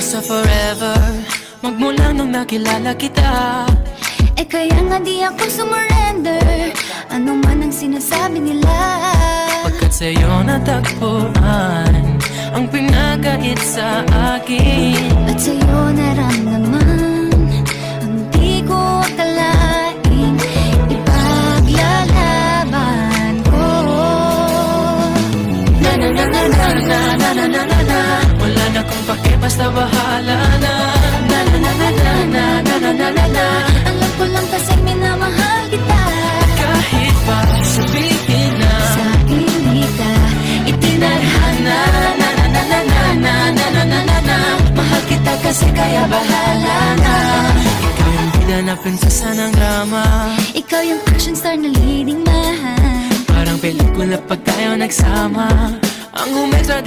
sa forever, magmula nung nakilala kita. Eh kaya nga di ako sumurrender, ano man ang sinasabi nila. Pagkat sa'yo natagpuan ang pinagait sa akin, at sa'yo naramdaman ang di ko akalaing ipaglalaban ko. Na na na na na na na na na na na. Wala na kung pake, basta bahala na. Na na na na na na na na na na na. Alam ko lang kasi minamahal kita. Kahit pa sabihin na sa hindi ka itinadhana. Na na na na na na na na na na na. Mahal kita kasi kaya bahala na. Ikaw yung bida na prinsesa ng drama, ikaw yung action star na leading man. parang pelikula pag tayo nagsama. Ang umektra